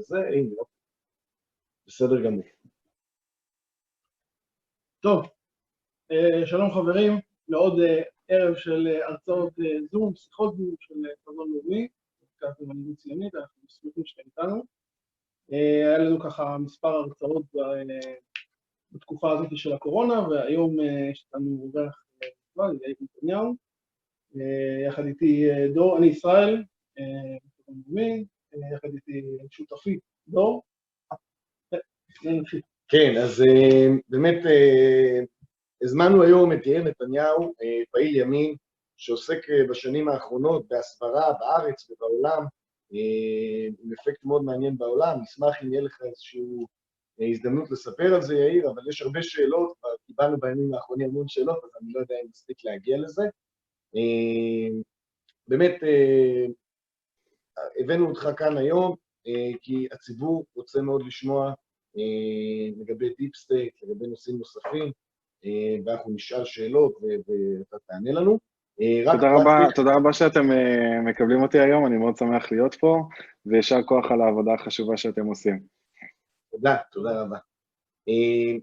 זה, הנה, בסדר גמור. טוב, שלום חברים, לעוד ערב של הרצאות זום, שיחות זום של חזון לאומי, פודקאסט למנהיגות ציונית, אנחנו שמחים שאתם איתנו. היה לנו ככה מספר הרצאות בתקופה הזאת של הקורונה, והיום יש לנו אורח נכבד, יאיר נתניהו, יחד איתי דור, אני ישראל, חזון לאומי, יחד איתי שותפי דור. כן, אז באמת הזמנו היום את יאיר נתניהו, פעיל ימין, שעוסק בשנים האחרונות בהסברה בארץ ובעולם, עם אפקט מאוד מעניין בעולם. נשמח אם יהיה לך איזושהי הזדמנות לספר על זה, יאיר, אבל יש הרבה שאלות, קיבלנו בימים האחרונים המון שאלות, אז אני לא יודע אם נספיק להגיע לזה. באמת, הבאנו אותך כאן היום, כי הציבור רוצה מאוד לשמוע לגבי דיפ סטייט, לגבי נושאים נוספים, ואנחנו נשאל שאלות ואתה תענה לנו. תודה רבה שאתם מקבלים אותי היום, אני מאוד שמח להיות פה, וישר כוח על העבודה החשובה שאתם עושים. תודה רבה.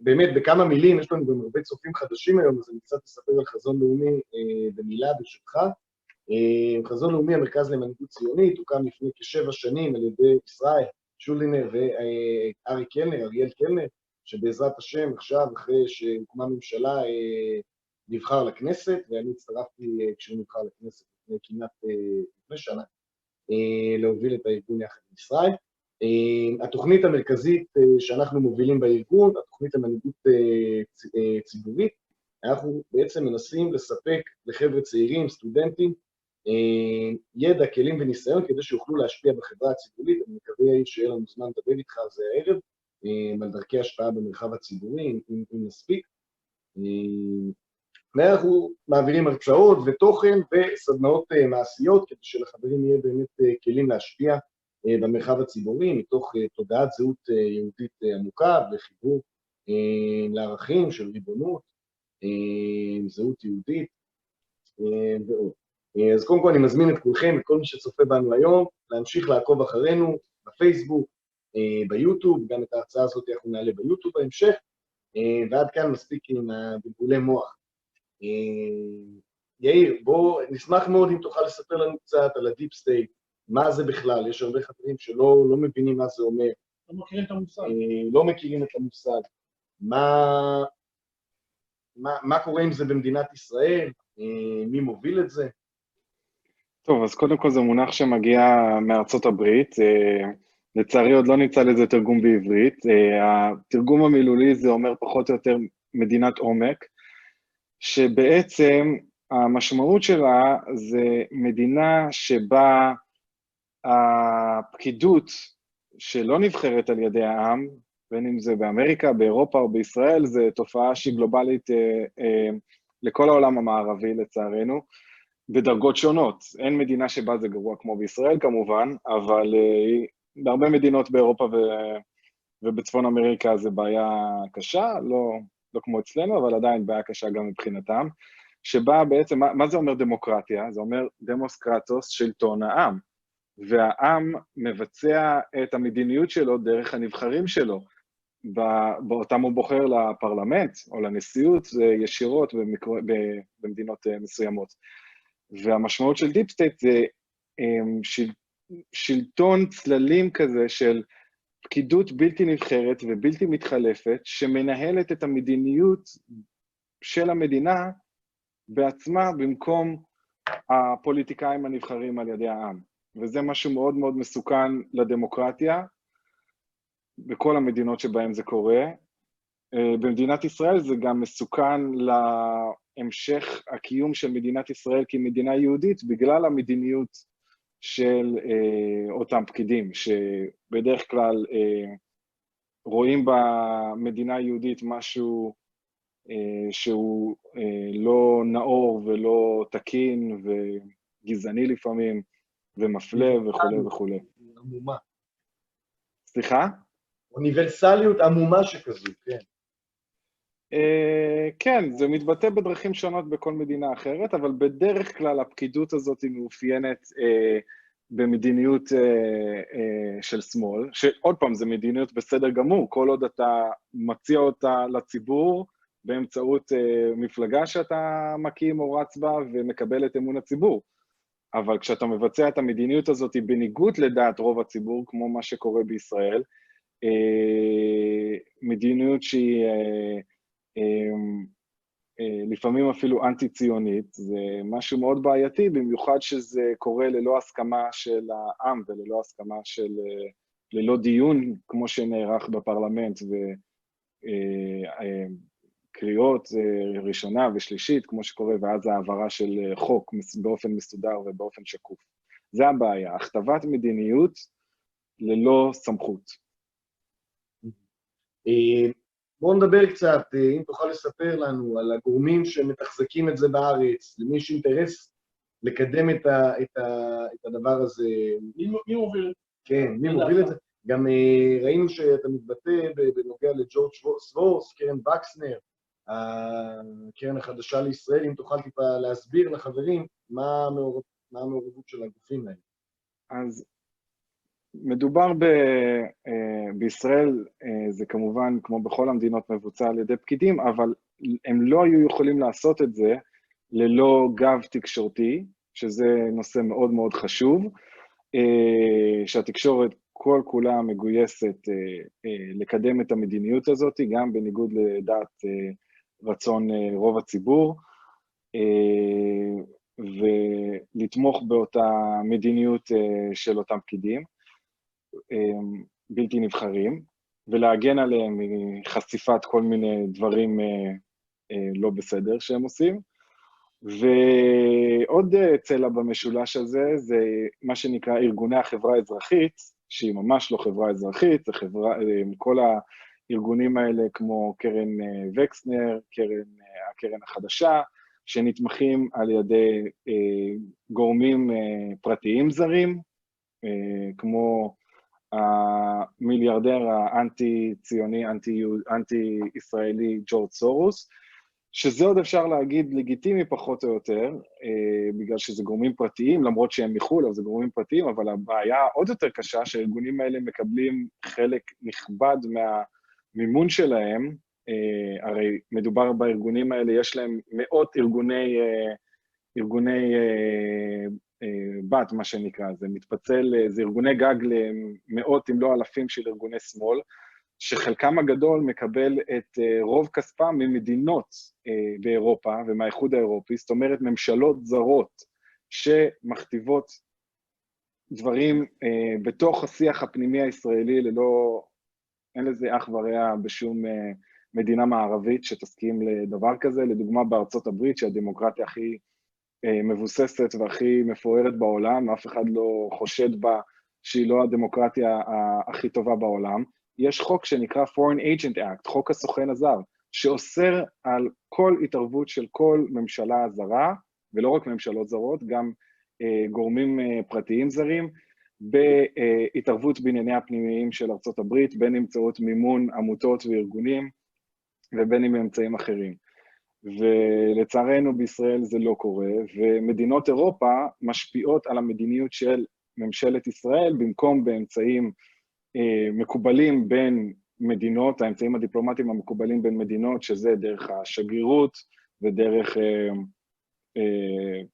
באמת, בכמה מילים, יש לנו גם הרבה צופים חדשים היום, אז אני קצת אספר על חזון לאומי במילה ברשותך. חזון לאומי, המרכז למנהיגות ציונית, הוקם לפני כ7 שנים על ידי ישראל שולינר ואריאל קלנר, שבעזרת השם עכשיו, אחרי שהוקמה ממשלה, נבחר לכנסת, ואני הצטרפתי כשהוא נבחר לכנסת כמעט לפני שנה, להוביל את הארגון יחד עם ישראל. התוכנית המרכזית שאנחנו מובילים בארגון, התוכנית המנהיגות ציבורית, אנחנו בעצם מנסים לספק לחבר'ה צעירים, סטודנטים, ידע, כלים וניסיון, כדי שיוכלו להשפיע בחברה הציבורית. אני מקווה שיהיה לנו זמן לדבר איתך על זה הערב, על דרכי השפעה במרחב הציבורי, אם נספיק. ואנחנו מעבירים הרצאות ותוכן וסדנאות מעשיות, כדי שלחברים יהיה באמת כלים להשפיע במרחב הציבורי, מתוך תודעת זהות יהודית עמוקה וחיבור לערכים של ריבונות, זהות יהודית ועוד. אז קודם כל אני מזמין את כולכם, את כל מי שצופה בנו היום, להמשיך לעקוב אחרינו בפייסבוק, ביוטיוב, גם את ההרצאה הזאת אנחנו נעלה ביוטיוב בהמשך, ועד כאן מספיק עם בלבולי מוח. יאיר, בוא, נשמח מאוד אם תוכל לספר לנו קצת על הדיפ סטייט, מה זה בכלל, יש הרבה חברים שלא מבינים מה זה אומר. לא מכירים את המושג. לא מכירים את המושג. מה קורה עם זה במדינת ישראל? מי מוביל את זה? טוב, אז קודם כל זה מונח שמגיע מארצות הברית, לצערי עוד לא נמצא לזה תרגום בעברית, התרגום המילולי זה אומר פחות או יותר מדינת עומק, שבעצם המשמעות שלה זה מדינה שבה הפקידות שלא נבחרת על ידי העם, בין אם זה באמריקה, באירופה או בישראל, זה תופעה שהיא גלובלית לכל העולם המערבי לצערנו, בדרגות שונות. אין מדינה שבה זה גרוע כמו בישראל כמובן, אבל בהרבה מדינות באירופה ובצפון אמריקה זה בעיה קשה, לא כמו אצלנו, אבל עדיין בעיה קשה גם מבחינתם, שבה בעצם, מה זה אומר דמוקרטיה? זה אומר דמוס-קרטוס, שלטון העם, והעם מבצע את המדיניות שלו דרך הנבחרים שלו, באותם הוא בוחר לפרלמנט או לנשיאות ישירות במדינות מסוימות. והמשמעות של דיפ סטייט זה שלטון צללים כזה של פקידות בלתי נבחרת ובלתי מתחלפת, שמנהלת את המדיניות של המדינה בעצמה במקום הפוליטיקאים הנבחרים על ידי העם. וזה משהו מאוד מאוד מסוכן לדמוקרטיה, בכל המדינות שבהן זה קורה. במדינת ישראל זה גם מסוכן להמשך הקיום של מדינת ישראל כמדינה יהודית, בגלל המדיניות של אותם פקידים, שבדרך כלל רואים במדינה יהודית משהו שהוא לא נאור ולא תקין וגזעני לפעמים, ומפלה וכו' וכו'. עמומה. סליחה? אוניברסליות עמומה שכזו, כן. כן, זה מתבטא בדרכים שונות בכל מדינה אחרת, אבל בדרך כלל הפקידות הזאת היא מאופיינת במדיניות של שמאל, שעוד פעם, זה מדיניות בסדר גמור, כל עוד אתה מציע אותה לציבור, באמצעות מפלגה שאתה מקים או רץ בה ומקבל את אמון הציבור. אבל כשאתה מבצע את המדיניות הזאת בניגוד לדעת רוב הציבור, כמו מה שקורה בישראל, מדיניות שהיא לפעמים אפילו אנטי-ציונית, זה משהו מאוד בעייתי, במיוחד שזה קורה ללא הסכמה של העם וללא הסכמה של, ללא דיון כמו שנערך בפרלמנט וקריאות ראשונה ושלישית, כמו שקורה, ואז העברה של חוק באופן מסודר ובאופן שקוף. זה הבעיה, הכתבת מדיניות ללא סמכות. בואו נדבר קצת, אם תוכל לספר לנו על הגורמים שמתחזקים את זה בארץ, למי יש אינטרס לקדם את הדבר הזה. מי מוביל? כן, מי מוביל את זה? גם ראינו שאתה מתבטא בנוגע לג'ורג' סורס, קרן וקסנר, הקרן החדשה לישראל, אם תוכל טיפה להסביר לחברים מה המעורבות של הגופים האלה. אז מדובר בישראל, זה כמובן, כמו בכל המדינות, מבוצע על ידי פקידים, אבל הם לא היו יכולים לעשות את זה ללא גב תקשורתי, שזה נושא מאוד מאוד חשוב, שהתקשורת כל כולה מגויסת לקדם את המדיניות הזאת, גם בניגוד לדעת רצון רוב הציבור, ולתמוך באותה מדיניות של אותם פקידים. בלתי נבחרים, ולהגן עליהם מחשיפת כל מיני דברים לא בסדר שהם עושים. ועוד צלע במשולש הזה, זה מה שנקרא ארגוני החברה האזרחית, שהיא ממש לא חברה אזרחית, זה כל הארגונים האלה כמו קרן וקסנר, הקרן החדשה, שנתמכים על ידי גורמים פרטיים זרים, כמו המיליארדר האנטי-ציוני, אנטי-ישראלי ג'ורג' סורוס, שזה עוד אפשר להגיד לגיטימי פחות או יותר, בגלל שזה גורמים פרטיים, למרות שהם מחול, אבל זה גורמים פרטיים, אבל הבעיה עוד יותר קשה, שהארגונים האלה מקבלים חלק נכבד מהמימון שלהם, הרי מדובר בארגונים האלה, יש להם מאות ארגוני בת, מה שנקרא, זה מתפצל, זה ארגוני גג למאות אם לא אלפים של ארגוני שמאל, שחלקם הגדול מקבל את רוב כספם ממדינות באירופה ומהאיחוד האירופי, זאת אומרת ממשלות זרות שמכתיבות דברים בתוך השיח הפנימי הישראלי, אין לזה אח ורע בשום מדינה מערבית שתסכים לדבר כזה, לדוגמה בארצות הברית שהדמוקרטיה הכי מבוססת והכי מפוארת בעולם, אף אחד לא חושד בה שהיא לא הדמוקרטיה הכי טובה בעולם. יש חוק שנקרא Foreign Agent Act, חוק הסוכן הזר, שאוסר על כל התערבות של כל ממשלה זרה, ולא רק ממשלות זרות, גם גורמים פרטיים זרים, בהתערבות בענייני הפנימיים של ארצות הברית, בין באמצעות מימון עמותות וארגונים, ובין באמצעים אחרים. ולצערנו בישראל זה לא קורה, ומדינות אירופה משפיעות על המדיניות של ממשלת ישראל, במקום באמצעים מקובלים בין מדינות, האמצעים הדיפלומטיים המקובלים בין מדינות, שזה דרך השגרירות ודרך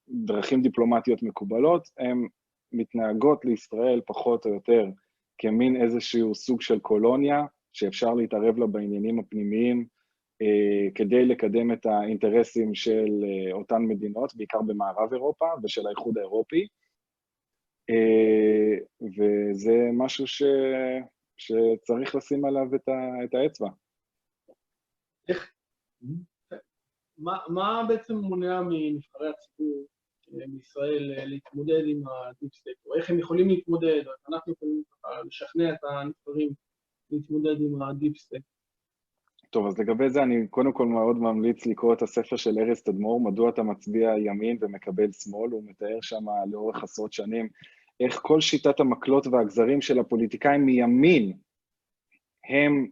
דרכים דיפלומטיות מקובלות, הן מתנהגות לישראל פחות או יותר כמין איזשהו סוג של קולוניה, שאפשר להתערב לה בעניינים הפנימיים, כדי לקדם את האינטרסים של אותן מדינות, בעיקר במערב אירופה ושל האיחוד האירופי, וזה משהו שצריך לשים עליו את האצבע. מה בעצם מונע מנבחרי הציבור בישראל להתמודד עם הדיפ סטייט, או איך הם יכולים להתמודד, או איך אנחנו יכולים לשכנע את הנבחרים להתמודד עם הדיפ סטייט? טוב, אז לגבי זה אני קודם כל מאוד ממליץ לקרוא את הספר של ארז תדמור, מדוע אתה מצביע ימין ומקבל שמאל, הוא מתאר שם לאורך עשרות שנים, איך כל שיטת המקלות והגזרים של הפוליטיקאים מימין, הם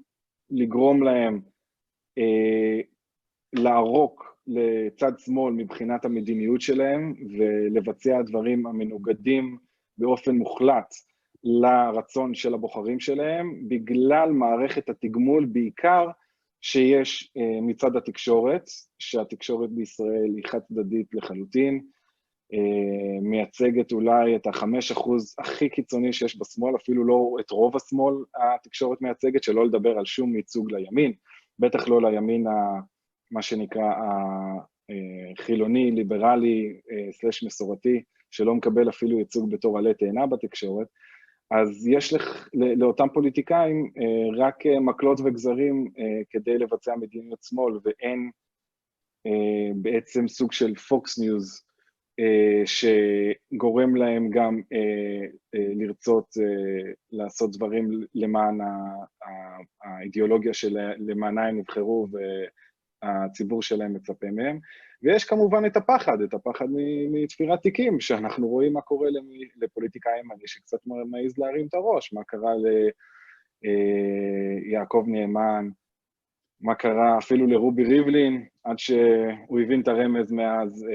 לגרום להם לערוק לצד שמאל מבחינת המדיניות שלהם, ולבצע דברים המנוגדים באופן מוחלט לרצון של הבוחרים שלהם, בגלל מערכת התגמול בעיקר שיש מצד התקשורת, שהתקשורת בישראל היא חד-צדדית לחלוטין, מייצגת אולי את ה5% הכי קיצוני שיש בשמאל, אפילו לא את רוב השמאל התקשורת מייצגת, שלא לדבר על שום ייצוג לימין, בטח לא לימין מה שנקרא החילוני, ליברלי, סלש מסורתי, שלא מקבל אפילו ייצוג בתור עלה תאנה בתקשורת, אז יש לאותם פוליטיקאים רק מקלות וגזרים כדי לבצע מדיניות שמאל, ואין בעצם סוג של פוקס ניוז, שגורם להם גם לרצות לעשות דברים למען האידיאולוגיה למענה הם נבחרו והציבור שלהם מצפה מהם. ויש כמובן את הפחד מתפירת תיקים, שאנחנו רואים מה קורה לפוליטיקאי ימני שקצת מעז להרים את הראש, מה קרה ליעקב נאמן, מה קרה אפילו לרובי ריבלין, עד שהוא הבין את הרמז מאז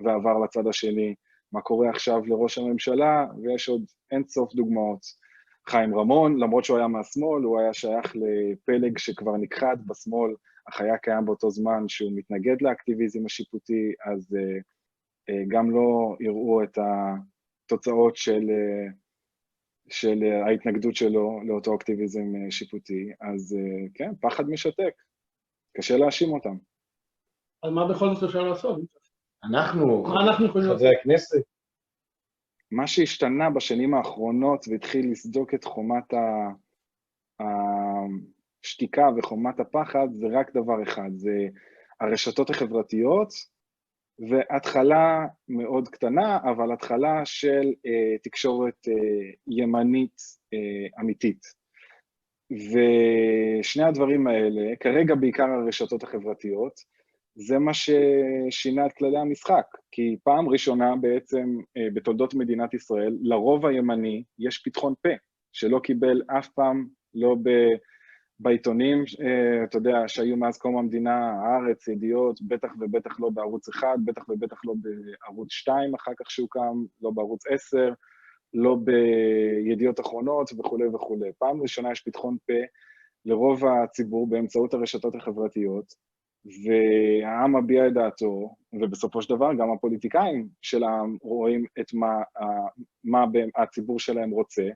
ועבר לצד השני, מה קורה עכשיו לראש הממשלה, ויש עוד אין סוף דוגמאות. חיים רמון, למרות שהוא היה מהשמאל, הוא היה שייך לפלג שכבר נכחד בשמאל, אך היה קיים באותו זמן שהוא מתנגד לאקטיביזם השיפוטי, אז גם לא יראו את התוצאות של ההתנגדות שלו לאותו אקטיביזם שיפוטי, אז כן, פחד משתק, קשה להאשים אותם. אז מה בכל זאת אפשר לעשות? אנחנו יכולים לעשות? חברי הכנסת, מה שהשתנה בשנים האחרונות והתחיל לסדוק את חומת השתיקה וחומת הפחד, זה רק דבר אחד, זה הרשתות החברתיות, והתחלה מאוד קטנה, אבל התחלה של תקשורת ימנית אמיתית. ושני הדברים האלה, כרגע בעיקר הרשתות החברתיות, זה מה ששינה את כללי המשחק, כי פעם ראשונה בעצם בתולדות מדינת ישראל, לרוב הימני יש פתחון פה, שלא קיבל אף פעם, לא בעיתונים, אתה יודע, שהיו מאז קום המדינה, הארץ, ידיעות, בטח ובטח לא בערוץ 1, בטח ובטח לא בערוץ 2 אחר כך שהוקם, לא בערוץ 10, לא בידיעות אחרונות וכו' וכו'. פעם ראשונה יש פתחון פה לרוב הציבור באמצעות הרשתות החברתיות, והעם מביע את דעתו, ובסופו של דבר גם הפוליטיקאים שלהם רואים את מה הציבור שלהם רוצה,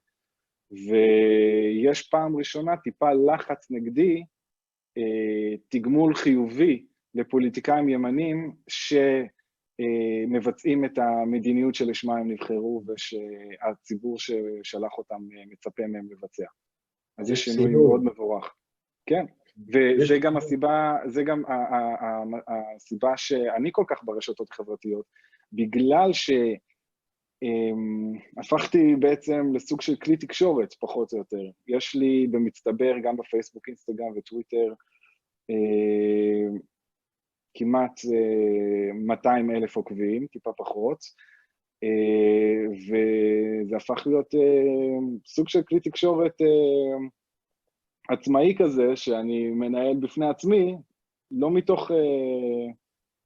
ויש פעם ראשונה טיפה לחץ נגדי, תגמול חיובי לפוליטיקאים ימנים שמבצעים את המדיניות שלשמה הם נבחרו, ושהציבור ששלח אותם מצפה מהם לבצע. אז יש שינוי מאוד מבורך. כן. וזה גם הסיבה שאני כל כך ברשתות החברתיות, בגלל שהפכתי בעצם לסוג של כלי תקשורת, פחות או יותר. יש לי במצטבר, גם בפייסבוק, אינסטגרם וטוויטר, כמעט 200,000 עוקבים, טיפה פחות, וזה הפך להיות סוג של כלי תקשורת עצמאי כזה, שאני מנהל בפני עצמי, לא מתוך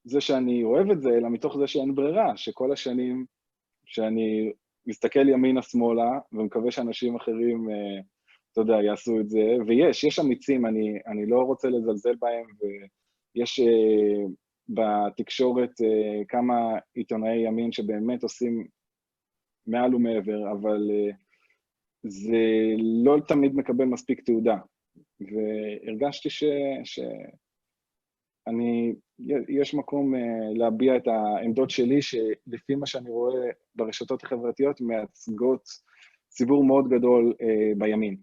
זה שאני אוהב את זה, אלא מתוך זה שאין ברירה, שכל השנים שאני מסתכל ימינה-שמאלה, ומקווה שאנשים אחרים, אתה יודע, יעשו את זה, ויש אמיצים, אני לא רוצה לזלזל בהם, ויש בתקשורת כמה עיתונאי ימין שבאמת עושים מעל ומעבר, אבל זה לא תמיד מקבל מספיק תעודה, והרגשתי יש מקום להביע את העמדות שלי, שלפי מה שאני רואה ברשתות החברתיות, מייצגות ציבור מאוד גדול בימין.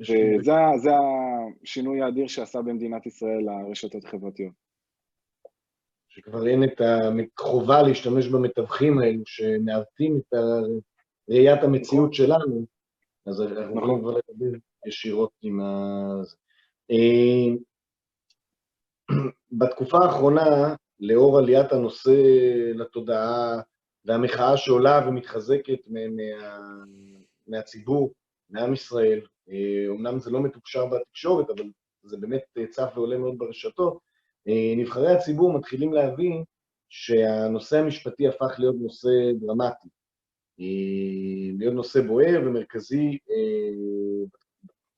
וזה השינוי האדיר שעשה במדינת ישראל הרשתות החברתיות. שכבר אין את החובה להשתמש במתווכים האלו, שמעוותים את ראיית המציאות שלנו, אז אנחנו יכולים כבר לדבר ישירות עם בתקופה האחרונה, לאור עליית הנושא לתודעה, והמחאה שעולה ומתחזקת מהציבור, מעם ישראל, אמנם זה לא מתוקשר בתקשורת, אבל זה באמת צף ועולה מאוד ברשתות, נבחרי הציבור מתחילים להבין שהנושא המשפטי הפך להיות נושא דרמטי, להיות נושא בוער ומרכזי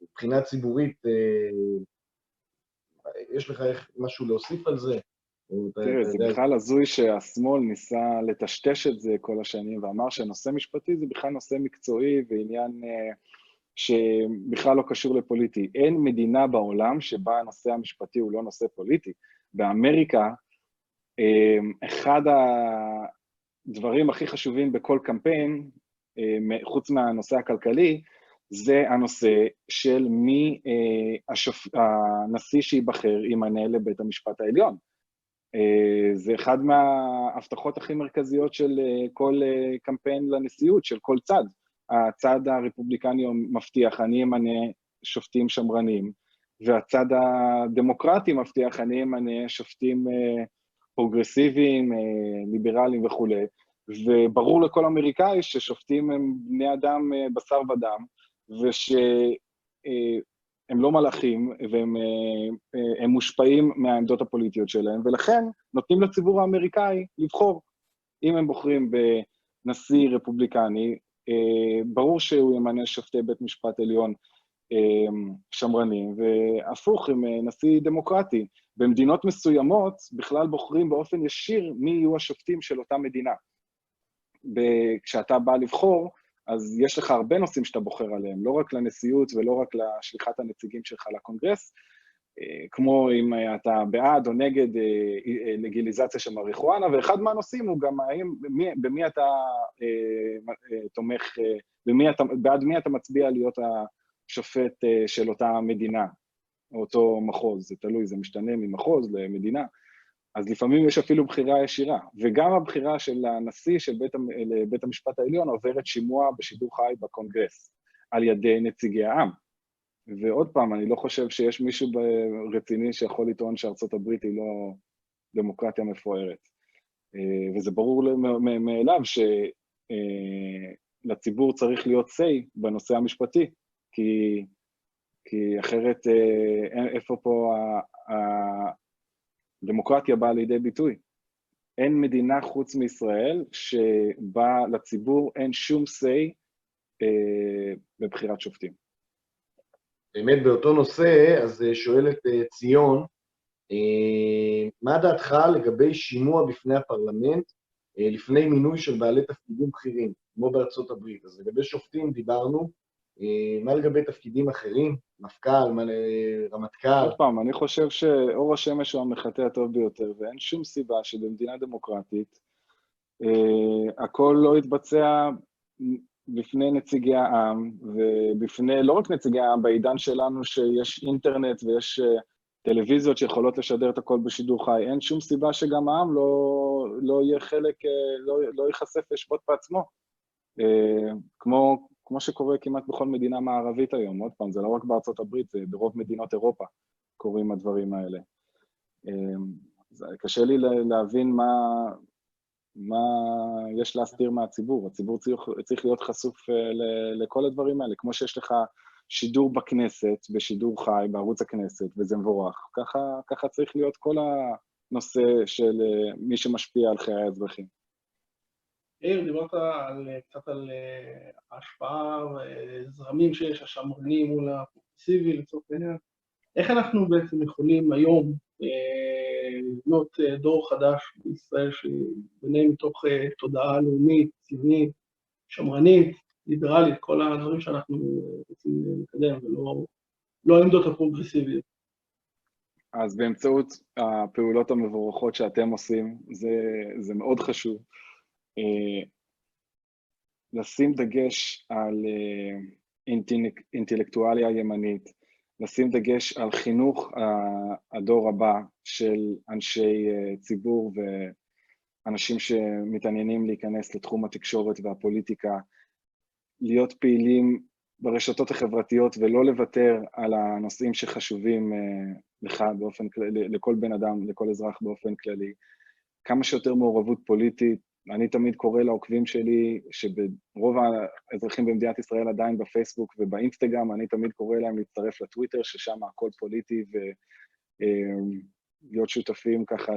מבחינה ציבורית. יש לך משהו להוסיף על זה? תראה, זה בכלל הזוי שהשמאל ניסה לטשטש את זה כל השנים, ואמר שנושא משפטי זה בכלל נושא מקצועי ועניין שבכלל לא קשור לפוליטי. אין מדינה בעולם שבה הנושא המשפטי הוא לא נושא פוליטי. באמריקה, אחד הדברים הכי חשובים בכל קמפיין, חוץ מהנושא הכלכלי, זה הנושא של מי הנשיא שיבחר ימנה לבית המשפט העליון. זה אחד מההבטחות הכי מרכזיות של כל קמפיין לנשיאות, של כל צד. הצד הרפובליקני מבטיח, אני אמנה שופטים שמרנים, והצד הדמוקרטי מבטיח, אני אמנה שופטים פרוגרסיביים, ליברליים וכו'. וברור לכל אמריקאי ששופטים הם בני אדם בשר ודם, ושהם לא מלאכים, והם מושפעים מהעמדות הפוליטיות שלהם, ולכן נותנים לציבור האמריקאי לבחור. אם הם בוחרים בנשיא רפובליקני, ברור שהוא ימנה שופטי בית משפט עליון שמרנים, והפוך עם נשיא דמוקרטי. במדינות מסוימות בכלל בוחרים באופן ישיר מי יהיו השופטים של אותה מדינה. כשאתה בא לבחור, אז יש לך הרבה נושאים שאתה בוחר עליהם, לא רק לנשיאות ולא רק לשליחת הנציגים שלך לקונגרס, כמו אם אתה בעד או נגד לגיליזציה של מריחואנה, ואחד מהנושאים הוא גם במי אתה תומך, בעד מי אתה מצביע להיות השופט של אותה מדינה, או אותו מחוז, זה תלוי, זה משתנה ממחוז למדינה, אז לפעמים יש אפילו בחירה ישירה, וגם הבחירה של הנשיא של בית המשפט העליון עוברת שימוע בשידור חי בקונגרס, על ידי נציגי העם. ועוד פעם, אני לא חושב שיש מישהו רציני שיכול לטעון שארצות הברית היא לא דמוקרטיה מפוארת. וזה ברור מאליו שלציבור צריך להיות say בנושא המשפטי, כי אחרת איפה פה הדמוקרטיה באה לידי ביטוי. אין מדינה חוץ מישראל שבה לציבור אין שום say בבחירת שופטים. באמת באותו נושא, אז שואלת ציון, מה דעתך לגבי שימוע בפני הפרלמנט לפני מינוי של בעלי תפקידים בכירים, כמו בארצות הברית? אז לגבי שופטים דיברנו, מה לגבי תפקידים אחרים? מפכ"ל, רמטכ"ל? עוד פעם, אני חושב שאור השמש הוא המחטא הטוב ביותר, ואין שום סיבה שבמדינה דמוקרטית הכל לא יתבצע בפני נציגי העם, ובפני, לא רק נציגי העם, בעידן שלנו שיש אינטרנט ויש טלוויזיות שיכולות לשדר את הכל בשידור חי, אין שום סיבה שגם העם לא יהיה חלק, לא ייחשף לשפוט בעצמו, כמו שקורה כמעט בכל מדינה מערבית היום. עוד פעם, זה לא רק בארצות הברית, זה ברוב מדינות אירופה קורים הדברים האלה. קשה לי להבין מה יש להסתיר מהציבור. הציבור צריך להיות חשוף לכל הדברים האלה, כמו שיש לך שידור בכנסת, בשידור חי, בערוץ הכנסת, וזה מבורך. ככה צריך להיות כל הנושא של מי שמשפיע על חיי האזרחים. יאיר, דיברת קצת על ההשפעה וזרמים שיש, השמרנים מול הפרוגרסיבי לצורך העניין. איך אנחנו בעצם יכולים היום לבנות דור חדש בישראל שבנה מתוך תודעה לאומית, ציונית, שמרנית, ליברלית, כל הדברים שאנחנו רוצים לקדם, ולא העמדות הפרוגרסיביות? אז באמצעות הפעולות המבורכות שאתם עושים, זה מאוד חשוב. לשים דגש על אינטלקטואליה ימנית, לשים דגש על חינוך הדור הבא של אנשי ציבור ואנשים שמתעניינים להיכנס לתחום התקשורת והפוליטיקה, להיות פעילים ברשתות החברתיות ולא לוותר על הנושאים שחשובים לך באופן כללי, לכל בן אדם, לכל אזרח באופן כללי. כמה שיותר מעורבות פוליטית. אני תמיד קורא לעוקבים שלי, שברוב האזרחים במדינת ישראל עדיין בפייסבוק ובאינסטגרם, אני תמיד קורא להם להצטרף לטוויטר, ששם הכל פוליטי, ולהיות שותפים ככה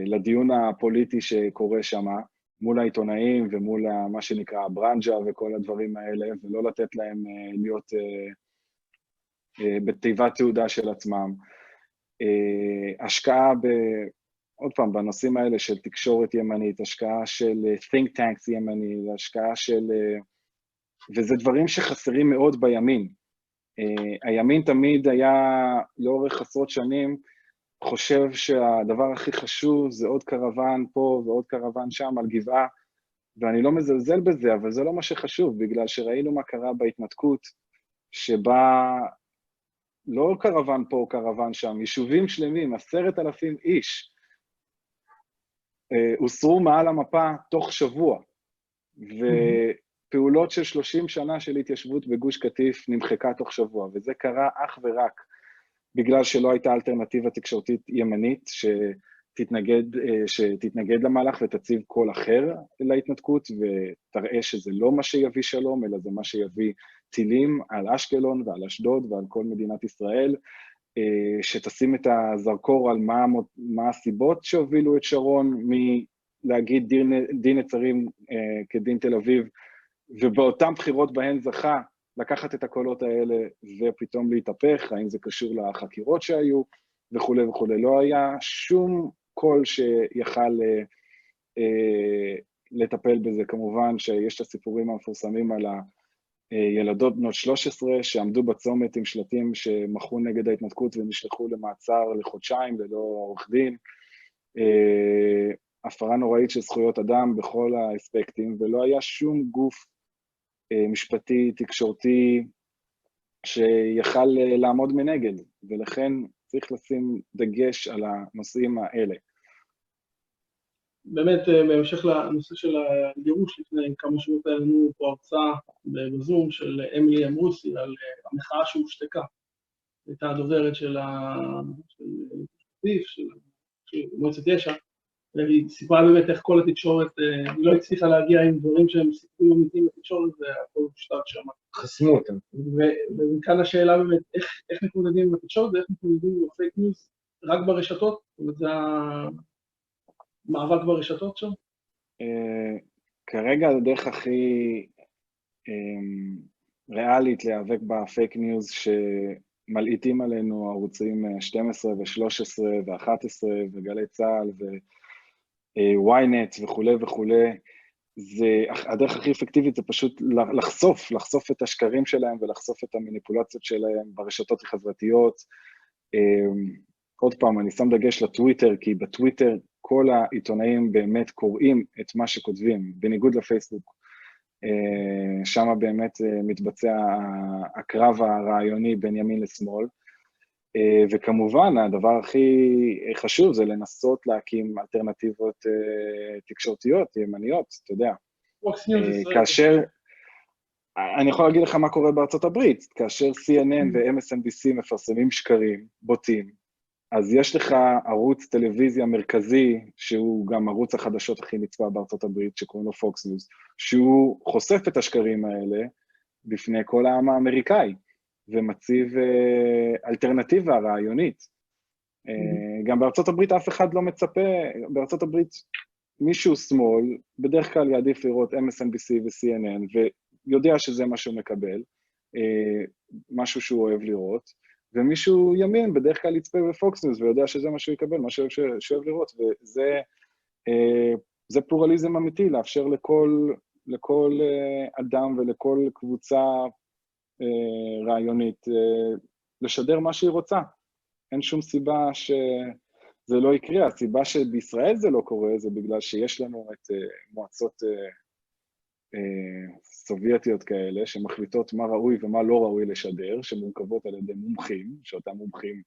לדיון הפוליטי שקורה שם, מול העיתונאים ומול מה שנקרא הברנג'ה וכל הדברים האלה, ולא לתת להם להיות בתיבת תעודה של עצמם. השקעה עוד פעם, בנושאים האלה של תקשורת ימנית, השקעה של think tanks ימני, השקעה של... וזה דברים שחסרים מאוד בימין. הימין תמיד היה, לאורך עשרות שנים, חושב שהדבר הכי חשוב זה עוד קרוון פה ועוד קרוון שם על גבעה, ואני לא מזלזל בזה, אבל זה לא מה שחשוב, בגלל שראינו מה קרה בהתנתקות, שבה לא קרוון פה או קרוון שם, יישובים שלמים, 10,000 איש, הוסרו מעל המפה תוך שבוע, ופעולות של 30 שנה של התיישבות בגוש קטיף נמחקה תוך שבוע, וזה קרה אך ורק בגלל שלא הייתה אלטרנטיבה תקשורתית ימנית שתתנגד למהלך ותציב קול אחר להתנתקות, ותראה שזה לא מה שיביא שלום, אלא זה מה שיביא טילים על אשקלון ועל אשדוד ועל כל מדינת ישראל, שתשים את הזרקור על מה הסיבות שהובילו את שרון מלהגיד דין נצרים כדין תל אביב, ובאותם בחירות בהן זכה לקחת את הקולות האלה ופתאום להתהפך, האם זה קשור לחקירות שהיו וכו' וכו'. לא היה שום קול שיכל לטפל בזה. כמובן שיש את הסיפורים המפורסמים על ילדות בנות 13 שעמדו בצומת עם שלטים שמחו נגד ההתנתקות ונשלחו למעצר לחודשיים ללא עורך דין, הפרה נוראית של זכויות אדם בכל האספקטים, ולא היה שום גוף משפטי, תקשורתי, שיכל לעמוד מנגד, ולכן צריך לשים דגש על הנושאים האלה. באמת, בהמשך לנושא של הגירוש, לפני כמה שבועות היה לנו פה הרצאה בזום של אמילי אמרוסי על המחאה שהושתקה. הייתה הדוברת של מועצת יש"ע, והיא סיפרה באמת איך כל התקשורת, היא לא הצליחה להגיע עם דברים שהם סיפורים אמיתיים בתקשורת, והכל הושתק שם. חסמו אותם. וכאן השאלה באמת, איך מתמודדים עם התקשורת, ואיך מתמודדים עם הפייק ניוז רק ברשתות? זאת אומרת, זה מאבק ברשתות שם? כרגע הדרך הכי ריאלית להיאבק בפייק ניוז שמלעיטים עלינו ערוצים 12 ו-13 ו-11 וגלי צהל ו-ynet וכו' וכו', הדרך הכי אפקטיבית זה פשוט לחשוף את השקרים שלהם ולחשוף את המניפולציות שלהם ברשתות החברתיות. עוד פעם, אני שם דגש לטוויטר, כי בטוויטר כל העיתונאים באמת קוראים את מה שכותבים, בניגוד לפייסבוק. שם באמת מתבצע הקרב הרעיוני בין ימין לשמאל, וכמובן הדבר הכי חשוב זה לנסות להקים אלטרנטיבות תקשורתיות, ימניות, אתה יודע. כאשר, אני יכול להגיד לך מה קורה בארצות הברית, כאשר CNN ו-MSNBC מפרסמים שקרים, בוטים, אז יש לך ערוץ טלוויזיה מרכזי, שהוא גם ערוץ החדשות הכי נצפה בארצות הברית, שקוראים לו Fox News, שהוא חושף את השקרים האלה בפני כל העם האמריקאי, ומציב אלטרנטיבה רעיונית. גם בארצות הברית אף אחד לא מצפה, בארצות הברית מישהו שמאל, בדרך כלל יעדיף לראות MSNBC ו-CNN, ויודע שזה מה שהוא מקבל, משהו שהוא אוהב לראות, ומישהו ימין בדרך כלל יצפה בפוקס ניוז, ויודע שזה מה שהוא יקבל, מה שהוא אוהב לראות, וזה פלורליזם אמיתי, לאפשר לכל אדם ולכל קבוצה רעיונית לשדר מה שהיא רוצה. אין שום סיבה שזה לא יקרה. הסיבה שבישראל זה לא קורה, זה בגלל שיש לנו את מועצות סובייטיות כאלה, שמחליטות מה ראוי ומה לא ראוי לשדר, שמורכבות על ידי מומחים, שאותם מומחים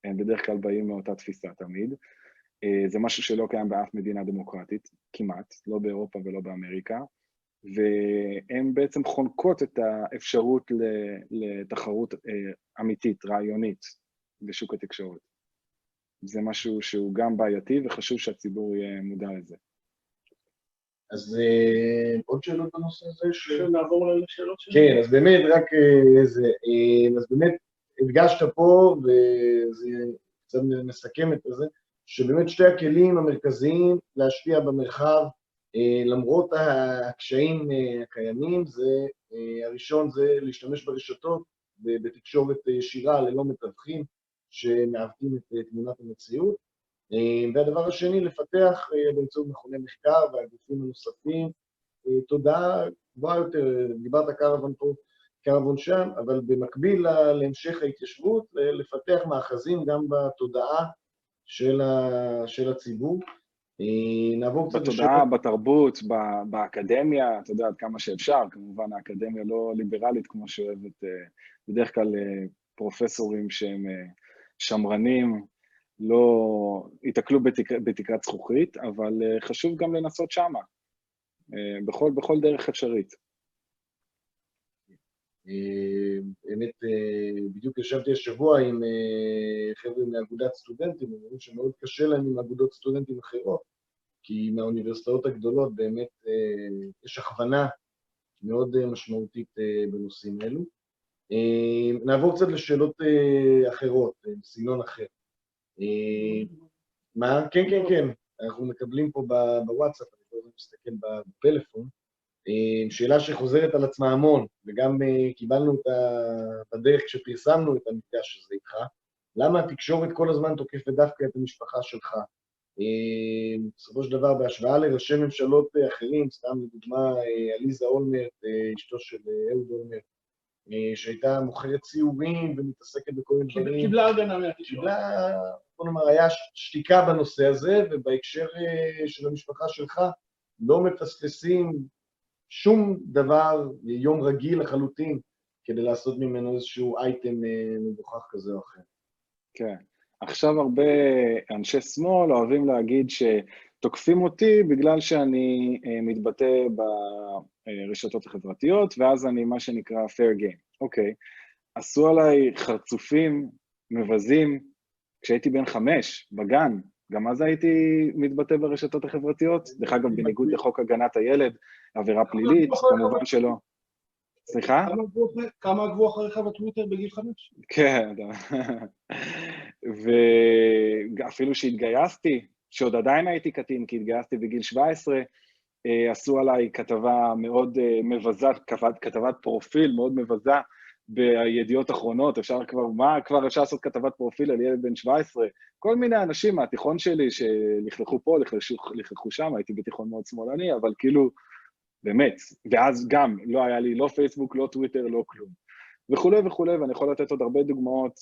הם בדרך כלל באים מאותה תפיסה תמיד. זה משהו שלא קיים באף מדינה דמוקרטית, כמעט, לא באירופה ולא באמריקה, והן בעצם חונקות את האפשרות לתחרות אמיתית, רעיונית, בשוק התקשורת. זה משהו שהוא גם בעייתי, וחשוב שהציבור יהיה מודע לזה. אז עוד שאלות בנושא הזה? שנעבור לשאלות שלנו? כן, אז באמת רק איזה, אז באמת הדגשת פה, וזה קצת מסכם את זה, שבאמת שתי הכלים המרכזיים להשפיע במרחב למרות הקשיים הקיימים, הראשון זה להשתמש ברשתות בתקשורת ישירה ללא מתווכים שמעוותים את תמונת המציאות. והדבר השני, לפתח באמצעות מכוני מחקר והגופים הנוספים תודעה גבוהה יותר, דיברת קרוון פה, קרוון שם, אבל במקביל להמשך ההתיישבות, לפתח מאחזים גם בתודעה של הציבור. נעבור קצת בתודעה, בתרבות, באקדמיה, אתה יודע, עד כמה שאפשר, כמובן האקדמיה לא ליברלית כמו שאוהבת בדרך כלל פרופסורים שהם שמרנים, לא התקלו בתקרת זכוכית, אבל חשוב גם לנסות שמה, בכל דרך אפשרית. באמת, בדיוק ישבתי השבוע עם חבר'ה מאגודת סטודנטים, אומרים שמאוד קשה להם עם אגודות סטודנטים אחרות, כי מהאוניברסיטאות הגדולות באמת יש הכוונה מאוד משמעותית בנושאים אלו. נעבור קצת לשאלות אחרות, סגנון אחר. מה? כן, כן, כן. אנחנו מקבלים פה בוואטסאפ, אני לא יודע להסתכל בפלאפון, שאלה שחוזרת על עצמה המון, וגם קיבלנו אותה בדרך כשפרסמנו את המפגש הזה איתך. למה התקשורת כל הזמן תוקפת דווקא את המשפחה שלך? בסופו של דבר, בהשוואה לראשי ממשלות אחרים, סתם לדוגמה, עליזה אולמרט, אשתו של אהוד אולמרט, שהייתה מוכרת ציורים ומתעסקת בכל מיני דברים. קיבלה הגנה מהתקשורת. קיבלה, בוא נאמר, היה שתיקה בנושא הזה, ובהקשר של המשפחה שלך, לא מפספסים שום דבר יום רגיל לחלוטין, כדי לעשות ממנו איזשהו אייטם מבוכח כזה או אחר. כן. עכשיו הרבה אנשי שמאל אוהבים להגיד שתוקפים אותי בגלל שאני מתבטא ברשתות החברתיות, ואז אני מה שנקרא fair game. אוקיי, עשו עליי חרצופים, מבזים, כשהייתי בן 5, בגן, גם אז הייתי מתבטא ברשתות החברתיות, דרך אגב, בניגוד לחוק הגנת הילד, עבירה פלילית, כמובן שלא. סליחה? כמה עקבו אחריך בטוויטר בגיל 5? כן, ואפילו שהתגייסתי, שעוד עדיין הייתי קטין, כי התגייסתי בגיל 17, עשו עליי כתבה מאוד מבזה, כתבת פרופיל מאוד מבזה בידיעות אחרונות, אפשר כבר אפשר לעשות כתבת פרופיל על ילד בן 17, כל מיני אנשים מהתיכון שלי שלכלכו פה, לכלכו שם, הייתי בתיכון מאוד שמאלני, אבל כאילו, באמת, ואז גם לא היה לי לא פייסבוק, לא טוויטר, לא כלום. וכו' וכו', ואני יכול לתת עוד הרבה דוגמאות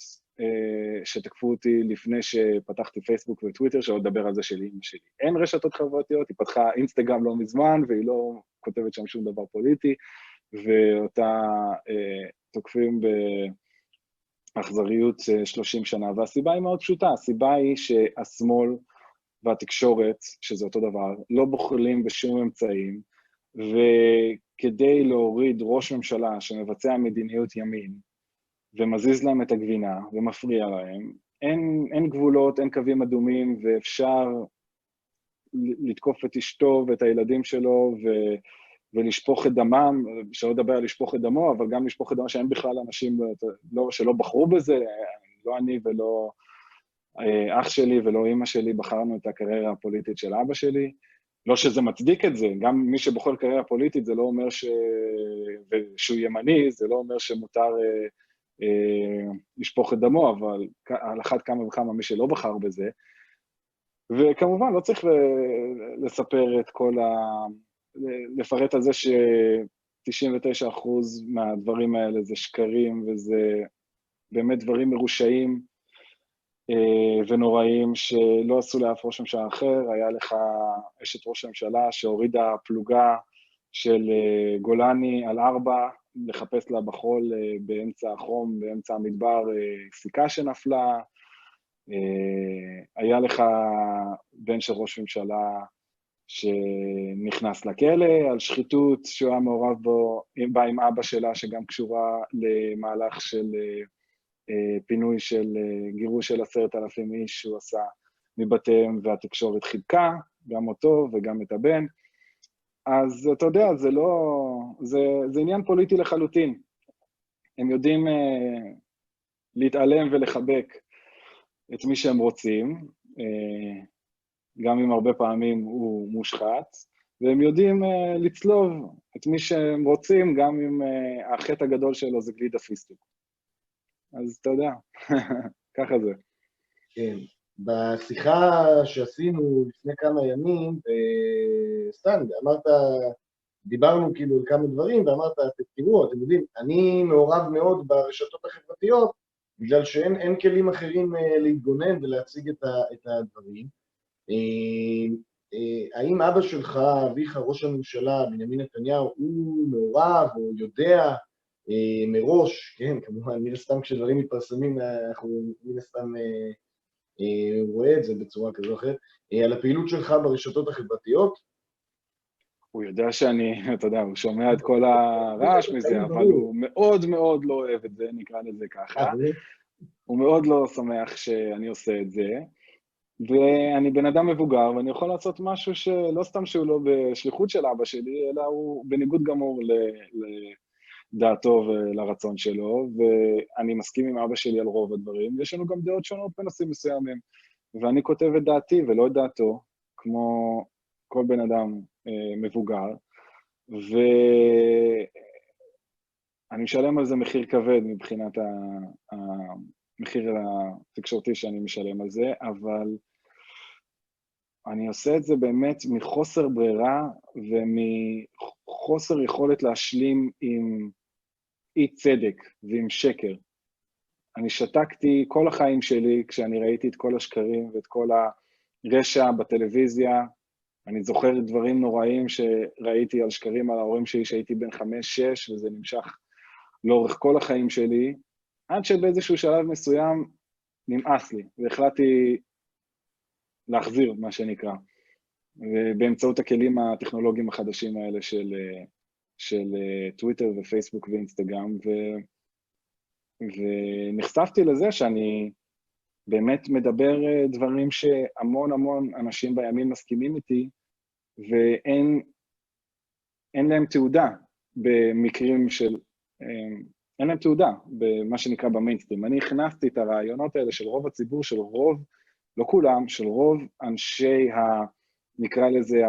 שתקפו אותי לפני שפתחתי פייסבוק וטוויטר, שעוד דבר על זה של אמא שלי. אין רשתות חברתיות, היא פתחה אינסטגרם לא מזמן, והיא לא כותבת שם שום דבר פוליטי, ואותה תוקפים באכזריות 30 שנה, והסיבה היא מאוד פשוטה, הסיבה היא שהשמאל והתקשורת, שזה אותו דבר, לא בוחלים בשום אמצעים, וכדי להוריד ראש ממשלה שמבצע מדיניות ימין, ומזיז להם את הגבינה ומפריע להם, אין גבולות, אין קווים אדומים, ואפשר לתקוף את אשתו ואת הילדים שלו, ולשפוך את דמם, שלא לדבר על לשפוך את דמו, אבל גם לשפוך את דמו שאין בכלל אנשים שלא בחרו בזה, לא אני ולא אח שלי ולא אמא שלי בחרנו את הקריירה הפוליטית של אבא שלי, לא שזה מצדיק את זה, גם מי שבוחר קריירה פוליטית זה לא אומר שהוא ימני, זה לא אומר שמותר לשפוך את דמו, אבל על אחת כמה וכמה מי שלא בחר בזה, וכמובן לא צריך לספר את כל לפרט על זה ש99% מהדברים האלה זה שקרים, וזה באמת דברים מרושעים ונוראים שלא עשו לאף ראש ממשלה אחר. היה לך אשת ראש הממשלה שהורידה פלוגה של גולני על 4, לחפש לה בחול באמצע החום, באמצע המדבר, סיכה שנפלה. היה לך בן של ראש ממשלה שנכנס לכלא על שחיתות שהוא היה מעורב בו, בא עם אבא שלה שגם קשורה למהלך של פינוי של גירוש של 10,000 איש שהוא עשה מבתיהם, והתקשורת חיבקה, גם אותו וגם את הבן. אז אתה יודע, זה עניין פוליטי לחלוטין. הם יודעים להתעלם ולחבק את מי שהם רוצים, גם אם הרבה פעמים הוא מושחת, והם יודעים לצלוב את מי שהם רוצים, גם אם החטא הגדול שלו זה גלידה פיסטוק. אז אתה יודע, ככה זה. כן. בשיחה שעשינו לפני כמה ימים, סתם, אמרת, דיברנו כאילו על כמה דברים, ואמרת, תראו, אתם יודעים, אני מעורב מאוד ברשתות החברתיות, בגלל שאין כלים אחרים להתגונן ולהציג את הדברים. האם אבא שלך, אביך, ראש הממשלה, בנימין נתניהו, הוא מעורב או יודע מראש, כן, כמובן, מן הסתם כשדברים מתפרסמים, אנחנו מן הסתם רואה את זה בצורה כזו או אחרת, על הפעילות שלך ברשתות החברתיות? הוא יודע שאני, אתה יודע, הוא שומע את כל הרעש מזה, אבל הוא מאוד מאוד לא אוהב את זה, נקרא לזה ככה. הוא מאוד לא שמח שאני עושה את זה, ואני בן אדם מבוגר, ואני יכול לעשות משהו שלא סתם שהוא לא בשליחות של אבא שלי, אלא הוא בניגוד גמור לדעתו ולרצון שלו, ואני מסכים עם אבא שלי על רוב הדברים. יש לנו גם דעות שונות בנושאים מסוימים, ואני כותב את דעתי ולא את דעתו, כמו כל בן אדם מבוגר, ואני משלם על זה מחיר כבד מבחינת המחיר התקשורתי שאני משלם על זה, אבל אני עושה את זה באמת מחוסר ברירה ומחוסר יכולת להשלים עם אי צדק ועם שקר. אני שתקתי כל החיים שלי כשאני ראיתי את כל השקרים ואת כל הרשע בטלוויזיה. אני זוכר דברים נוראים שראיתי על שקרים על ההורים שלי שהייתי בן 5-6, וזה נמשך לאורך כל החיים שלי, עד שבאיזשהו שלב מסוים נמאס לי, והחלטתי להחזיר, מה שנקרא, באמצעות הכלים הטכנולוגיים החדשים האלה של טוויטר ופייסבוק ואינסטגרם, ונחשפתי לזה שאני באמת מדבר דברים שהמון המון אנשים בימין מסכימים איתי, ואין להם תעודה במקרים של, אין להם תעודה במה שנקרא במיינסטרים. אני הכנסתי את הרעיונות האלה של רוב הציבור, של רוב, לא כולם, של רוב אנשי נקרא לזה,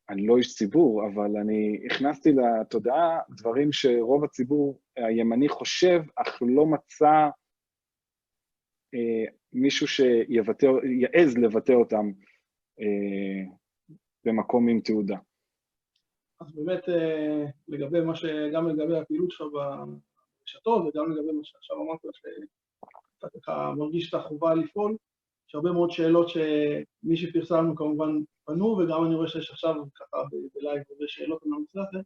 אני לא איש ציבור, אבל אני הכנסתי לתודעה דברים שרוב הציבור הימני חושב, אך לא מצא מישהו שיעז לבטא אותם במקום עם תעודה. אז באמת, לגבי גם לגבי הפעילות שלך ברשתות, וגם לגבי מה שעכשיו אמרת, שאתה ככה מרגיש את החובה לפעול, יש הרבה מאוד שאלות שמי שפרסמנו כמובן פנו, וגם אני רואה שיש עכשיו ככה בלייב הרבה שאלות על הנושא הזה.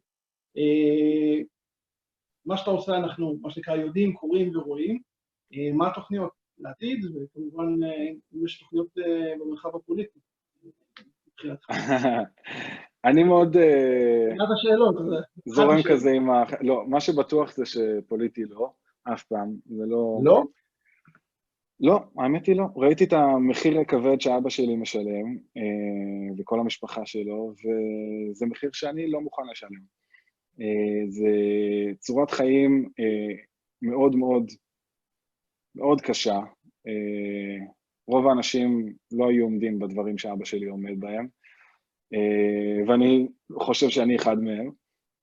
מה שאתה עושה אנחנו, מה שנקרא, יודעים, קוראים ורואים, מה התוכניות לעתיד, וכמובן אם יש תוכניות במרחב הפוליטי. אני מאוד מבחינת השאלות. זורם כזה עם לא, מה שבטוח זה שפוליטי לא, אף פעם, זה לא... לא? לא, האמת היא לא. ראיתי את המחיר הכבד שאבא שלי משלם, וכל המשפחה שלו, וזה מחיר שאני לא מוכן לשלם. זה צורת חיים מאוד מאוד מאוד קשה. רוב האנשים לא היו עומדים בדברים שאבא שלי עומד בהם, ואני חושב שאני אחד מהם,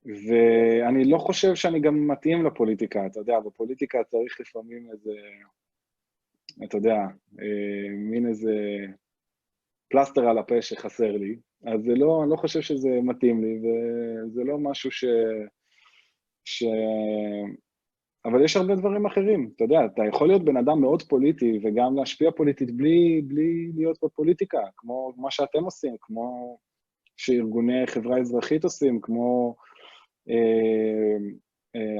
ואני לא חושב שאני גם מתאים לפוליטיקה, אתה יודע, בפוליטיקה צריך לפעמים איזה, אתה יודע, מין איזה פלסטר על הפה שחסר לי, אז זה לא, אני לא חושב שזה מתאים לי, וזה לא משהו אבל יש הרבה דברים אחרים, אתה יודע, אתה יכול להיות בן אדם מאוד פוליטי, וגם להשפיע פוליטית בלי להיות בפוליטיקה, כמו מה שאתם עושים, כמו שארגוני חברה אזרחית עושים, כמו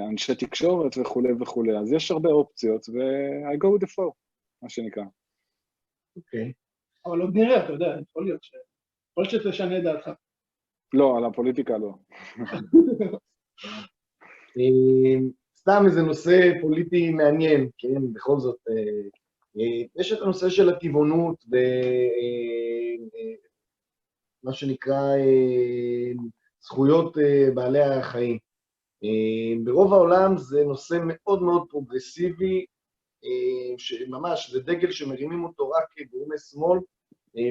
אנשי תקשורת וכו' וכו'. אז יש הרבה אופציות, ו-I go with the flow, מה שנקרא. אוקיי. אבל עוד נראה, אתה יודע, יכול להיות שתשנה דעתך. לא, על הפוליטיקה לא. סתם איזה נושא פוליטי מעניין, כן, בכל זאת. יש את הנושא של הטבעונות ומה שנקרא זכויות בעלי החיים. ברוב העולם זה נושא מאוד מאוד פרוגרסיבי, שממש זה דגל שמרימים אותו רק גורמי שמאל,